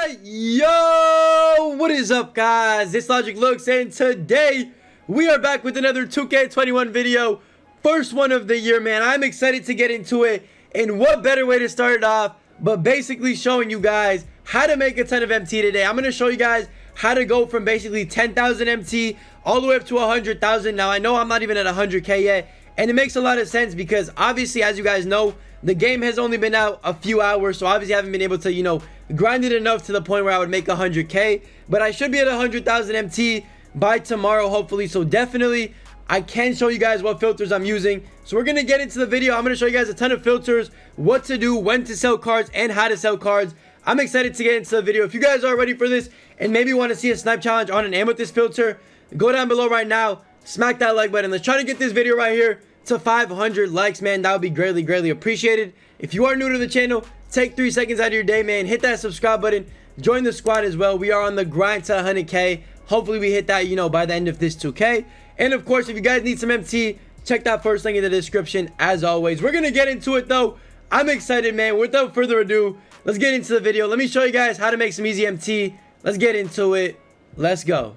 Alright, yo, what is up guys? It's Logic Looks, and today we are back with another 2K21 video. First one of the year, man. I'm excited to get into it, and what better way to start it off but basically showing you guys how to make a ton of MT today. I'm going to show you guys how to go from basically 10,000 MT all the way up to 100,000. Now I know I'm not even at 100k yet, and it makes a lot of sense because obviously, as you guys know, the game has only been out a few hours, so obviously I haven't been able to, grind it enough to the point where I would make 100k. But I should be at 100,000 MT by tomorrow, hopefully. So definitely, I can show you guys what filters I'm using. So we're going to get into the video. I'm going to show you guys a ton of filters, what to do, when to sell cards, and how to sell cards. I'm excited to get into the video. If you guys are ready for this and maybe want to see a snipe challenge on an Amethyst filter, go down below right now, smack that like button. Let's try to get this video right here to 500 likes, man. That would be greatly appreciated. If you are new to the channel, take 3 seconds out of your day, man. Hit that subscribe button, join the squad as well. We are on the grind to 100k. Hopefully we hit that, by the end of this 2k. And of course, if you guys need some MT, check that first link in the description as always. We're gonna get into it though. I'm excited, man. Without further ado, let's get into the video. Let me show you guys how to make some easy MT. Let's get into it. Let's go.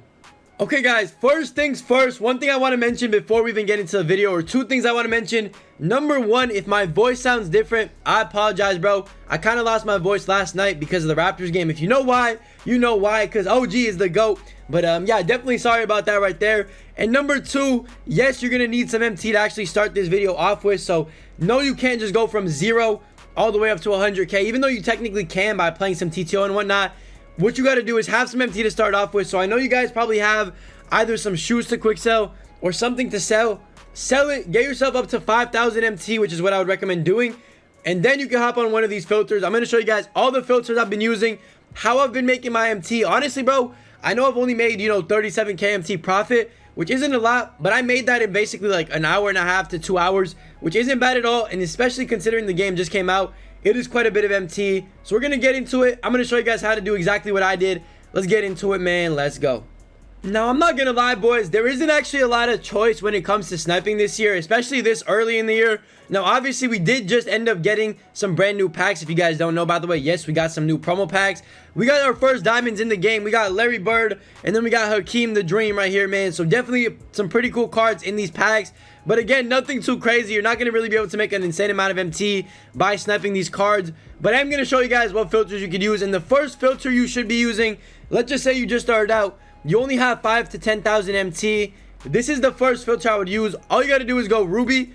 Okay guys, first things first, one thing I want to mention before we even get into the video, or two things I want to mention. Number one, if my voice sounds different, I apologize, bro. I kind of lost my voice last night because of the Raptors game. If you know why, you know why, because OG is the GOAT. But yeah, definitely sorry about that right there. And number two, yes, you're going to need some MT to actually start this video off with. So no, you can't just go from 0 all the way up to 100k, even though you technically can by playing some TTO and whatnot. What you got to do is have some MT to start off with. So I know you guys probably have either some shoes to quick sell or something to sell. Sell it, get yourself up to 5,000 MT, which is what I would recommend doing. And then you can hop on one of these filters. I'm going to show you guys all the filters I've been using, how I've been making my MT. Honestly, bro, I know I've only made, 37k MT profit, which isn't a lot, but I made that in basically like an hour and a half to 2 hours, which isn't bad at all. And especially considering the game just came out, it is quite a bit of MT. So we're going to get into it. I'm going to show you guys how to do exactly what I did. Let's get into it, man. Let's go. Now, I'm not going to lie, boys. There isn't actually a lot of choice when it comes to sniping this year, especially this early in the year. Now, obviously, we did just end up getting some brand new packs. If you guys don't know, by the way, yes, we got some new promo packs. We got our first diamonds in the game. We got Larry Bird, and then we got Hakeem the Dream right here, man. So definitely some pretty cool cards in these packs. But again, nothing too crazy. You're not going to really be able to make an insane amount of MT by sniping these cards. But I'm going to show you guys what filters you could use. And the first filter you should be using, let's just say you just started out, you only have 5 to 10,000 MT. This is the first filter I would use. All you got to do is go Ruby.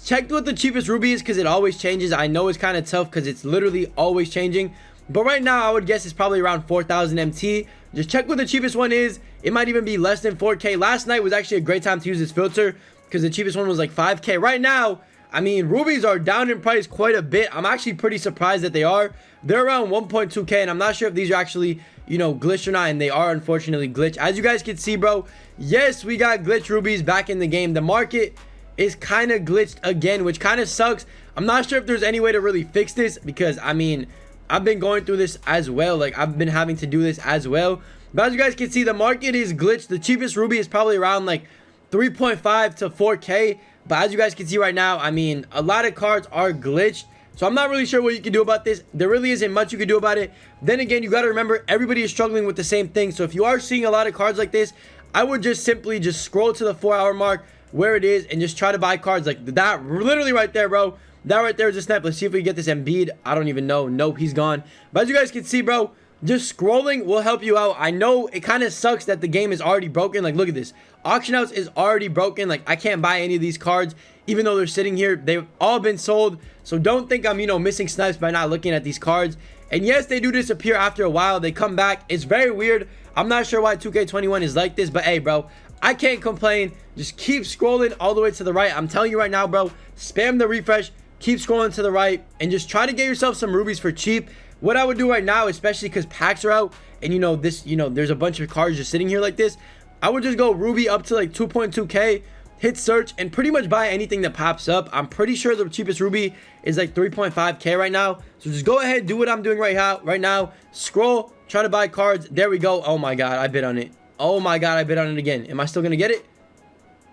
Check what the cheapest Ruby is because it always changes. I know it's kind of tough because it's literally always changing. But right now, I would guess it's probably around 4,000 MT. Just check what the cheapest one is. It might even be less than 4k. Last night was actually a great time to use this filter because the cheapest one was like 5k. Right now, I mean, rubies are down in price quite a bit. I'm actually pretty surprised that they are. They're around 1.2k, and I'm not sure if these are actually, glitched or not, and they are unfortunately glitched. As you guys can see, bro, yes, we got glitched rubies back in the game. The market is kind of glitched again, which kind of sucks. I'm not sure if there's any way to really fix this because, I mean, I've been going through this as well. Like, I've been having to do this as well. But as you guys can see, the market is glitched. The cheapest ruby is probably around like 3.5 to 4k. But as you guys can see right now, I mean, a lot of cards are glitched. So I'm not really sure what you can do about this. There really isn't much you can do about it. Then again, you got to remember, everybody is struggling with the same thing. So if you are seeing a lot of cards like this, I would just simply just scroll to the 4-hour mark where it is and just try to buy cards like that. Literally right there, bro. That right there is a snap. Let's see if we get this Embiid. I don't even know. Nope, he's gone. But as you guys can see, bro, just scrolling will help you out. I know it kind of sucks that the game is already broken. Like, look at this. Auction house is already broken. Like, I can't buy any of these cards, even though they're sitting here. They've all been sold. So don't think I'm, missing snipes by not looking at these cards. And yes, they do disappear after a while. They come back. It's very weird. I'm not sure why 2K21 is like this, but hey, bro, I can't complain. Just keep scrolling all the way to the right. I'm telling you right now, bro, spam the refresh. Keep scrolling to the right and just try to get yourself some rubies for cheap. What I would do right now, especially because packs are out and there's a bunch of cards just sitting here like this, I would just go ruby up to like 2.2k, hit search, and pretty much buy anything that pops up. I'm pretty sure the cheapest ruby is like 3.5k right now. So just go ahead, do what I'm doing right now. Scroll, try to buy cards. There we go. Oh my god, I bid on it. Oh my god, I bid on it again. Am I still gonna get it?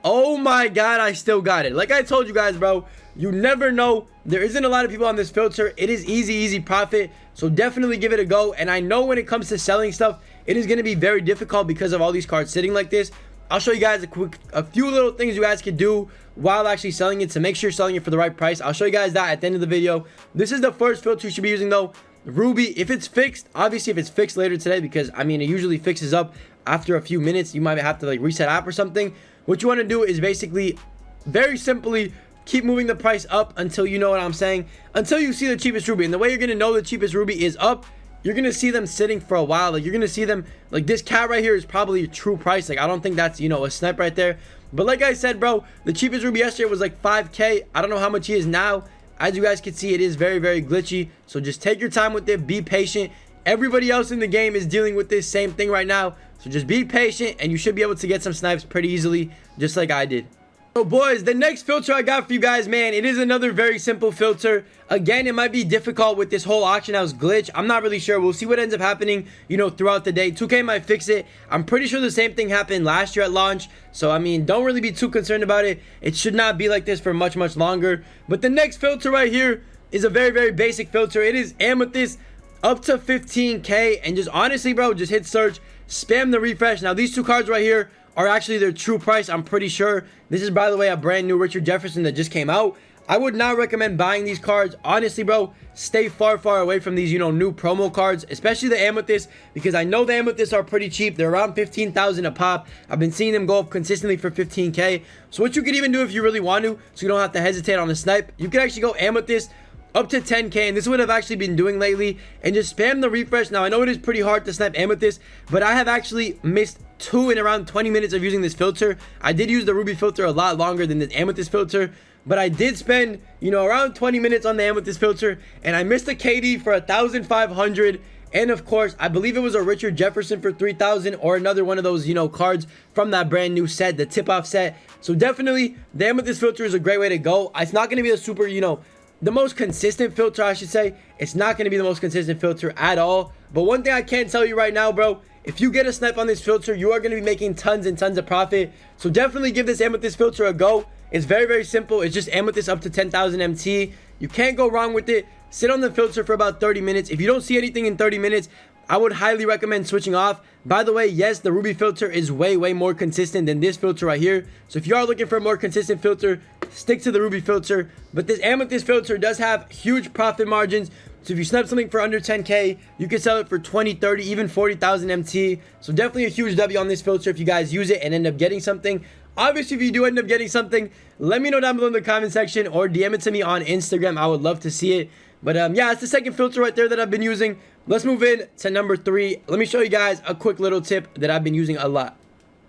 Oh my god, I still got it. Like I told you guys, bro, You never know. There isn't a lot of people on this filter. It is easy profit. So definitely give it a go. And I know when it comes to selling stuff, it is going to be very difficult because of all these cards sitting like this. I'll show you guys a few little things you guys could do while actually selling it to make sure you're selling it for the right price. I'll show you guys that at the end of the video. This is the first filter you should be using though. Ruby, if it's fixed, obviously if it's fixed later today, because I mean it usually fixes up after a few minutes, you might have to like reset app or something. What you want to do is basically very simply keep moving the price up until, you know what I'm saying, until you see the cheapest ruby. And the way you're going to know the cheapest ruby is up, you're going to see them sitting for a while. Like you're going to see them, like this cat right here is probably a true price. Like I don't think that's, you know, a snipe right there. But like I said, bro, the cheapest ruby yesterday was like 5K. I don't know how much he is now. As you guys can see, it is very glitchy. So just take your time with it. Be patient. Everybody else in the game is dealing with this same thing right now. So just be patient and you should be able to get some snipes pretty easily, just like I did. So boys, the next filter I got for you guys, man, it is another very simple filter. Again, it might be difficult with this whole auction house glitch. I'm not really sure. We'll see what ends up happening, you know, throughout the day. 2K might fix it. I'm pretty sure the same thing happened last year at launch. So, I mean, don't really be too concerned about it. It should not be like this for much longer. But the next filter right here is a very basic filter. It is Amethyst up to 15K. And just honestly, bro, just hit search, spam the refresh. Now, these two cards right here are actually their true price, I'm pretty sure. This is, by the way, a brand new Richard Jefferson that just came out. I would not recommend buying these cards. Honestly, bro, stay far away from these, you know, new promo cards, especially the Amethyst, because I know the Amethysts are pretty cheap. They're around 15,000 a pop. I've been seeing them go up consistently for 15K. So what you could even do if you really want to, so you don't have to hesitate on the snipe, you could actually go Amethyst up to 10K, and this is what I've actually been doing lately, and just spam the refresh. Now I know it is pretty hard to snipe Amethyst, but I have actually missed 2 in around 20 minutes of using this filter. I did use the Ruby filter a lot longer than the Amethyst filter, but I did spend, you know, around 20 minutes on the Amethyst filter, and I missed a KD for 1,500. And of course, I believe it was a Richard Jefferson for 3,000 or another one of those, you know, cards from that brand new set, the tip-off set. So definitely, the Amethyst filter is a great way to go. It's not going to be a super, you know, the most consistent filter, I should say. It's not going to be the most consistent filter at all. But one thing I can tell you right now, bro, if you get a snipe on this filter, you are going to be making tons and tons of profit. So definitely give this Amethyst filter a go. It's very simple. It's just Amethyst up to 10,000 MT. You can't go wrong with it. Sit on the filter for about 30 minutes. If you don't see anything in 30 minutes, I would highly recommend switching off. By the way, yes, the Ruby filter is way more consistent than this filter right here. So if you are looking for a more consistent filter, stick to the Ruby filter. But this Amethyst filter does have huge profit margins. So if you snipe something for under 10K, you can sell it for 20, 30, even 40,000 MT. So definitely a huge W on this filter if you guys use it and end up getting something. Obviously, if you do end up getting something, let me know down below in the comment section or DM it to me on Instagram. I would love to see it. But yeah, it's the second filter right there that I've been using. Let's move in to number 3. Let me show you guys a quick little tip that I've been using a lot.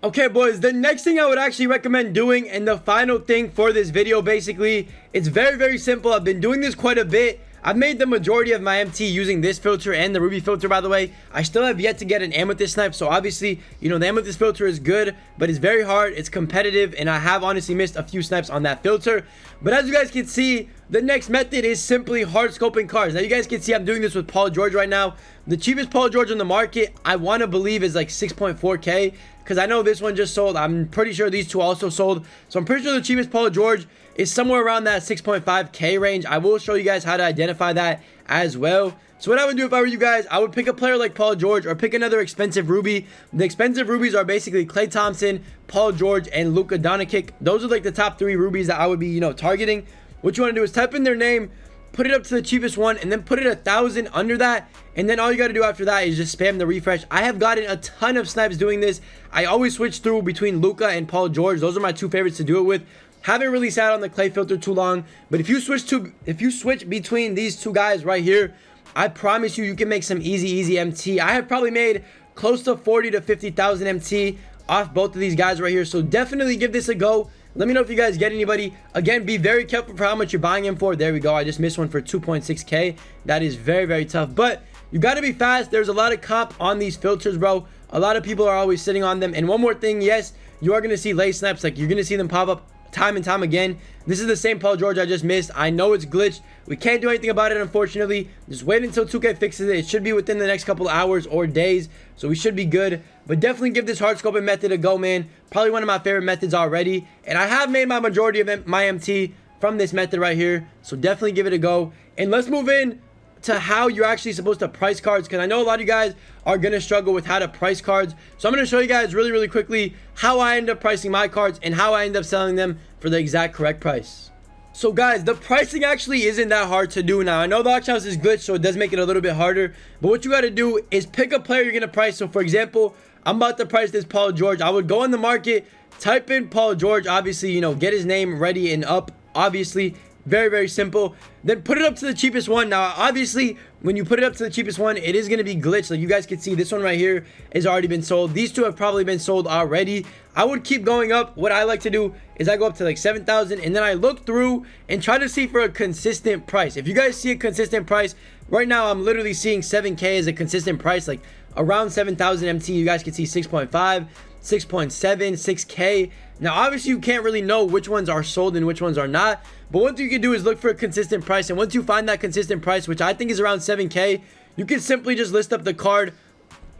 Okay, boys, the next thing I would actually recommend doing, and the final thing for this video, basically, it's very simple. I've been doing this quite a bit. I've made the majority of my MT using this filter and the Ruby filter, by the way. I still have yet to get an Amethyst snipe, so obviously, you know, the Amethyst filter is good, but it's very hard, it's competitive, and I have honestly missed a few snipes on that filter. But as you guys can see, the next method is simply hard scoping cards. Now, you guys can see I'm doing this with Paul George right now. The cheapest Paul George on the market, I want to believe, is like 6.4K, because I know this one just sold. I'm pretty sure these two also sold. So I'm pretty sure the cheapest Paul George is somewhere around that 6.5K range. I will show you guys how to identify that as well. So what I would do if I were you guys, I would pick a player like Paul George or pick another expensive Ruby. The expensive Rubies are basically Klay Thompson, Paul George, and Luka Doncic. Those are like the top 3 Rubies that I would be, you know, targeting. What you want to do is type in their name, put it up to the cheapest one, and then put it 1,000 under that. And then all you got to do after that is just spam the refresh. I have gotten a ton of snipes doing this. I always switch through between Luka and Paul George. Those are my 2 favorites to do it with. Haven't really sat on the Klay filter too long, but if you switch between these 2 guys right here, I promise you can make some easy MT. I have probably made close to 40 to 50,000 MT off both of these guys right here. So definitely give this a go. Let me know if you guys get anybody. Again, be very careful for how much you're buying him for. There we go. I just missed one for 2.6K. That is very tough, but you got to be fast. There's a lot of comp on these filters, bro. A lot of people are always sitting on them. And one more thing, yes, you are going to see late snipes. Like, you're going to see them pop up time and time again. This is the same Paul George I just missed. I know it's glitched. We can't do anything about it, unfortunately. Just wait until 2K fixes it. It should be within the next couple hours or days, so we should be good. But definitely give this hard scoping method a go, man. Probably one of my favorite methods already. And I have made my majority of my MT from this method right here. So definitely give it a go. And let's move in to how you're actually supposed to price cards, because I know a lot of you guys are gonna struggle with how to price cards. So I'm gonna show you guys really quickly how I end up pricing my cards and how I end up selling them for the exact correct price. So guys, the pricing actually isn't that hard to do. Now I know the auction house is glitched, so it does make it a little bit harder, but what you got to do is pick a player you're gonna price. So for example, I'm about to price this Paul George. I would go in the market, type in Paul George, obviously, you know, get his name ready and up, obviously. Very simple. Then put it up to the cheapest one. Now obviously when you put it up to the cheapest one, it is going to be glitched. Like you guys can see, this one right here has already been sold. These two have probably been sold already. I would keep going up. What I like to do is I go up to like 7,000 and then I look through and try to see for a consistent price. If you guys see a consistent price right now, I'm literally seeing 7K as a consistent price, like around 7,000 MT. You guys can see 6.5, 6.7, 6K. Now obviously you can't really know which ones are sold and which ones are not, but what you can do is look for a consistent price. And once you find that consistent price, which I think is around 7K, you can simply just list up the card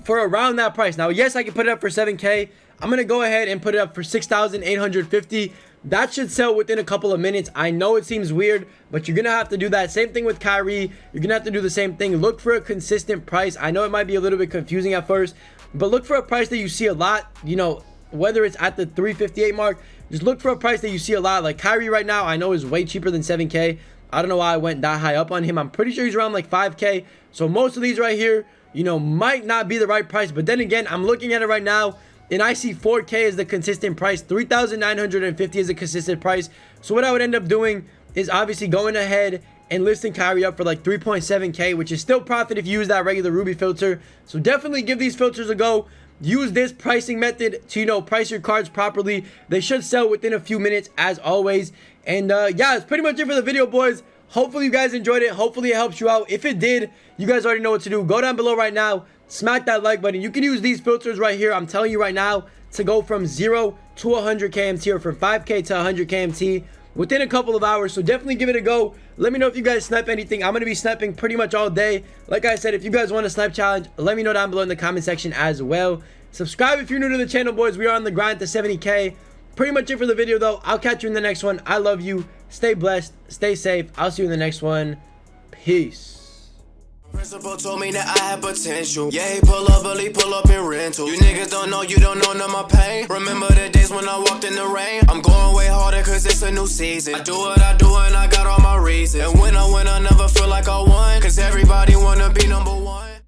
for around that price. Now yes, I can put it up for 7K. I'm gonna go ahead and put it up for 6,850. That should sell within a couple of minutes. I know it seems weird, but you're gonna have to do that. Same thing with Kyrie. You're gonna have to do the same thing. Look for a consistent price. I know it might be a little bit confusing at first, but look for a price that you see a lot, you know, whether it's at the 358 mark. Just look for a price that you see a lot. Like Kyrie right now, I know is way cheaper than 7K. I don't know why I went that high up on him. I'm pretty sure he's around like 5K. So most of these right here, you know, might not be the right price. But then again, I'm looking at it right now and I see 4K as the consistent price, 3,950 is a consistent price. So what I would end up doing is obviously going ahead and listing Kyrie up for like 3.7K, which is still profit if you use that regular Ruby filter. So definitely give these filters a go. Use this pricing method to, you know, price your cards properly. They should sell within a few minutes as always. And yeah, that's pretty much it for the video, boys. Hopefully you guys enjoyed it. Hopefully it helps you out. If it did, you guys already know what to do. Go down below right now, smack that like button. You can use these filters right here, I'm telling you right now, to go from 0 to 100 KMT or from 5K to 100 KMT within a couple of hours. So definitely give it a go. Let me know if you guys snipe anything. I'm going to be sniping pretty much all day. Like I said, if you guys want a snipe challenge, let me know down below in the comment section as well. Subscribe if you're new to the channel, boys. We are on the grind to 70K. Pretty much it for the video, though. I'll catch you in the next one. I love you. Stay blessed. Stay safe. I'll see you in the next one. Peace. Principal told me that I had potential. Yeah, he pull up, but he pull up in rental. You niggas don't know, you don't know none of my pain. Remember the days when I walked in the rain? I'm going way harder cause it's a new season. I do what I do and I got all my reasons. And when I win, I never feel like I won, cause everybody wanna be number one.